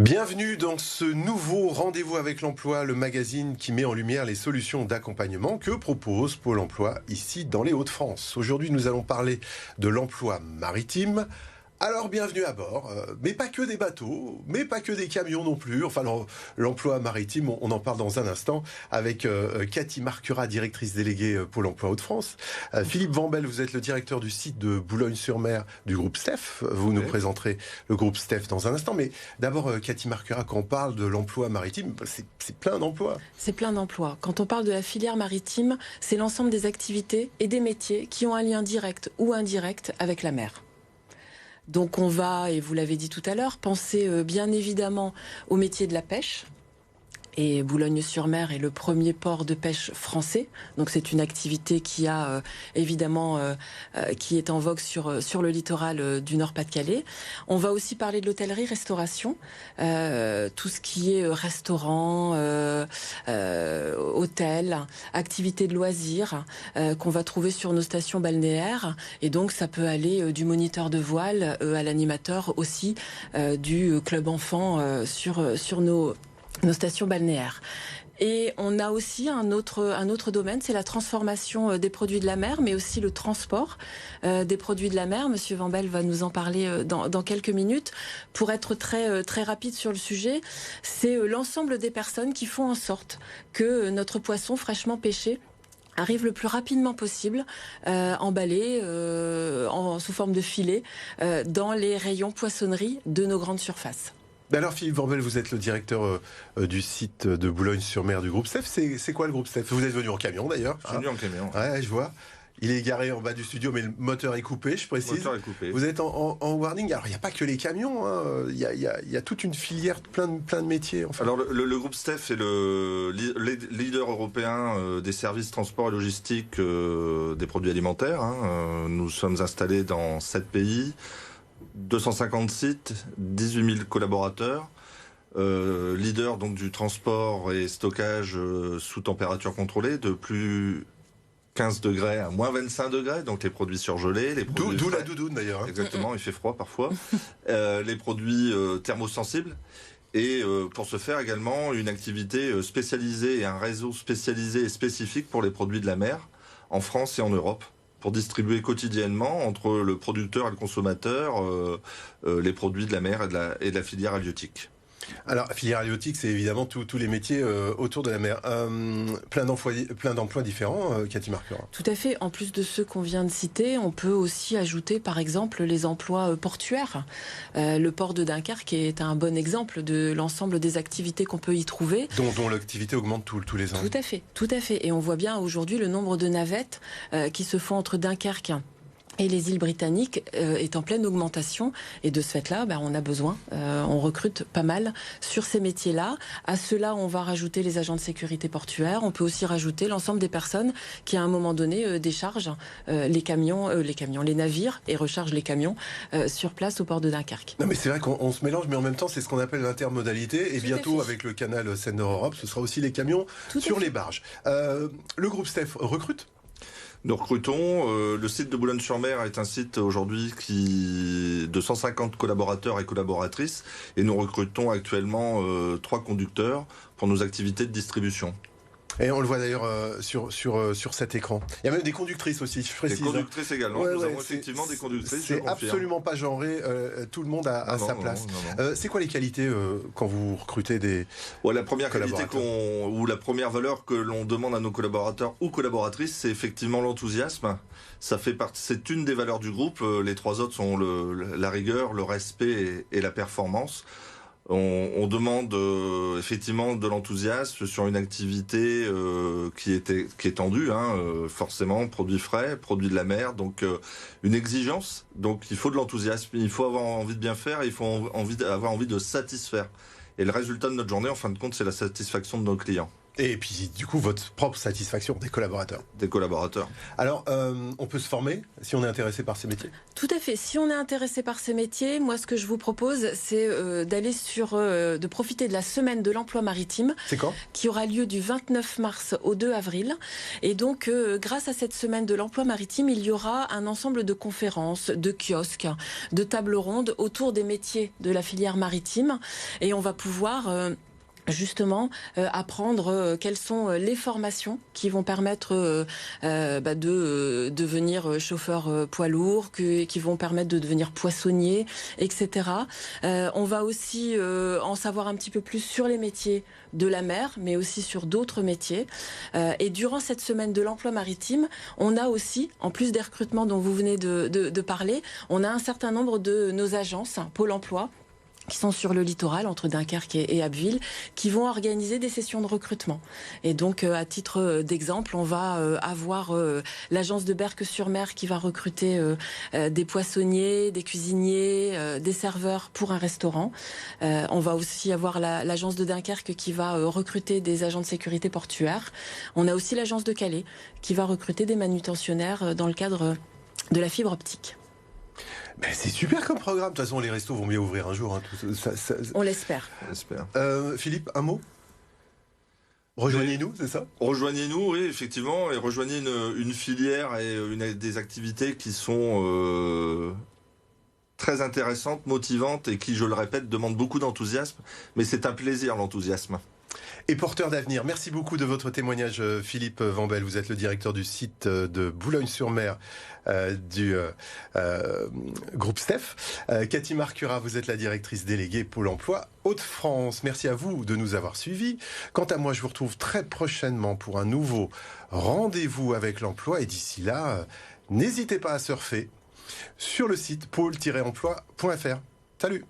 Bienvenue dans ce nouveau Rendez-vous avec l'emploi, le magazine qui met en lumière les solutions d'accompagnement que propose Pôle emploi ici dans les Hauts-de-France. Aujourd'hui, nous allons parler de l'emploi maritime. Alors bienvenue à bord, mais pas que des bateaux, mais pas que des camions non plus. Enfin, l'emploi maritime, on en parle dans un instant avec Cathy Marcurat, directrice déléguée Pôle emploi Hauts-de-France. Philippe Vambel, vous êtes le directeur du site de Boulogne-sur-Mer du groupe STEF. Vous nous présenterez le groupe STEF dans un instant. Mais d'abord, Cathy Marcurat, quand on parle de l'emploi maritime, c'est plein d'emplois. C'est plein d'emplois. Quand on parle de la filière maritime, c'est l'ensemble des activités et des métiers qui ont un lien direct ou indirect avec la mer. Donc on va, et vous l'avez dit tout à l'heure, penser bien évidemment au métier de la pêche. Et Boulogne-sur-Mer est le premier port de pêche français. Donc c'est une activité qui a évidemment qui est en vogue sur le littoral du Nord-Pas-de-Calais. On va aussi parler de l'hôtellerie-restauration, tout ce qui est restaurant, hôtel, activités de loisirs qu'on va trouver sur nos stations balnéaires. Et donc ça peut aller du moniteur de voile à l'animateur aussi du club enfant sur nos stations balnéaires. Et on a aussi un autre domaine, c'est la transformation des produits de la mer, mais aussi le transport des produits de la mer. Monsieur Vambel va nous en parler dans quelques minutes. Pour être très rapide sur le sujet, c'est l'ensemble des personnes qui font en sorte que notre poisson fraîchement pêché arrive le plus rapidement possible, emballé sous forme de filet, dans les rayons poissonnerie de nos grandes surfaces. Alors Philippe Vambel, vous êtes le directeur du site de Boulogne-sur-Mer du groupe STEF. C'est quoi le groupe STEF? Vous êtes venu en camion d'ailleurs. Je suis venu en camion. Ouais, je vois. Il est garé en bas du studio, mais le moteur est coupé, je précise. Le moteur est coupé. Vous êtes en warning. Alors, il n'y a pas que les camions. Hein. Il y a toute une filière, plein de métiers. Enfin. Alors, le groupe STEF est le leader européen des services transport et logistique des produits alimentaires. Hein. Nous sommes installés dans 7 pays, 250 sites, 18 000 collaborateurs. Leader donc du transport et stockage sous température contrôlée de plus 15 degrés à moins 25 degrés, donc les produits surgelés, les produits d'où la doudoune d'ailleurs. Hein. Exactement, il fait froid parfois. Les produits thermosensibles. Et pour ce faire également une activité spécialisée et un réseau spécialisé et spécifique pour les produits de la mer en France et en Europe, pour distribuer quotidiennement entre le producteur et le consommateur les produits de la mer et de la filière halieutique. Alors, filière halieutique, c'est évidemment tous les métiers autour de la mer. Plein d'emplois différents, Cathy Marcurat. Tout à fait. En plus de ceux qu'on vient de citer, on peut aussi ajouter, par exemple, les emplois portuaires. Le port de Dunkerque est un bon exemple de l'ensemble des activités qu'on peut y trouver. Dont l'activité augmente tous les ans. Tout à fait. Et on voit bien aujourd'hui le nombre de navettes qui se font entre Dunkerque et les îles britanniques est en pleine augmentation. Et de ce fait-là, on a besoin, on recrute pas mal sur ces métiers-là. À cela, on va rajouter les agents de sécurité portuaire. On peut aussi rajouter l'ensemble des personnes qui, à un moment donné, déchargent les navires et rechargent les camions sur place au port de Dunkerque. Non, mais c'est vrai qu'on se mélange, mais en même temps, c'est ce qu'on appelle l'intermodalité. Et Tout bientôt, avec le canal Seine-Nord-Europe, ce sera aussi les camions sur les barges. Le groupe STEF recrute? Nous recrutons. Le site de Boulogne-sur-Mer est un site aujourd'hui de 150 collaborateurs et collaboratrices. Et nous recrutons actuellement 3 conducteurs pour nos activités de distribution. Et on le voit d'ailleurs sur cet écran. Il y a même des conductrices aussi, je précise. Des conductrices également. Ouais, nous avons effectivement des conductrices. C'est absolument pas genré. Tout le monde a sa place. Non. C'est quoi les qualités quand vous recrutez des la première qualité ou la première valeur que l'on demande à nos collaborateurs ou collaboratrices, c'est effectivement l'enthousiasme. C'est une des valeurs du groupe. Les 3 autres sont la rigueur, le respect et la performance. On demande effectivement de l'enthousiasme sur une activité qui est tendue, forcément, produits frais, produits de la mer, donc une exigence. Donc il faut de l'enthousiasme, il faut avoir envie de bien faire, il faut avoir envie de satisfaire. Et le résultat de notre journée, en fin de compte, c'est la satisfaction de nos clients. Et puis, du coup, votre propre satisfaction des collaborateurs. Des collaborateurs. Alors, on peut se former si on est intéressé par ces métiers? Tout à fait. Si on est intéressé par ces métiers, moi, ce que je vous propose, c'est de profiter de la semaine de l'emploi maritime. C'est quand? Qui aura lieu du 29 mars au 2 avril. Et donc, grâce à cette semaine de l'emploi maritime, il y aura un ensemble de conférences, de kiosques, de tables rondes autour des métiers de la filière maritime. Et on va pouvoir justement apprendre quelles sont les formations qui vont permettre de devenir chauffeur poids lourd, qui vont permettre de devenir poissonnier, etc. On va aussi en savoir un petit peu plus sur les métiers de la mer, mais aussi sur d'autres métiers. Et durant cette semaine de l'emploi maritime, on a aussi, en plus des recrutements dont vous venez de parler, on a un certain nombre de nos agences, Pôle emploi, qui sont sur le littoral, entre Dunkerque et Abbeville, qui vont organiser des sessions de recrutement. Et donc, à titre d'exemple, on va avoir l'agence de Berck-sur-Mer qui va recruter des poissonniers, des cuisiniers, des serveurs pour un restaurant. On va aussi avoir l'agence de Dunkerque qui va recruter des agents de sécurité portuaire. On a aussi l'agence de Calais qui va recruter des manutentionnaires dans le cadre de la fibre optique. Ben, c'est super comme programme. De toute façon, les restos vont bien ouvrir un jour. Hein. On l'espère. Philippe, un mot? Rejoignez-nous, c'est ça? Rejoignez-nous, oui, effectivement, et rejoignez une filière et des activités qui sont très intéressantes, motivantes et qui, je le répète, demandent beaucoup d'enthousiasme. Mais c'est un plaisir, l'enthousiasme. Et porteur d'avenir. Merci beaucoup de votre témoignage, Philippe Vambel. Vous êtes le directeur du site de Boulogne-sur-Mer du groupe Steph. Cathy Marcura, vous êtes la directrice déléguée Pôle emploi Hauts-de-France. Merci à vous de nous avoir suivis. Quant à moi, je vous retrouve très prochainement pour un nouveau rendez-vous avec l'emploi. Et d'ici là, n'hésitez pas à surfer sur le site pôle-emploi.fr. Salut!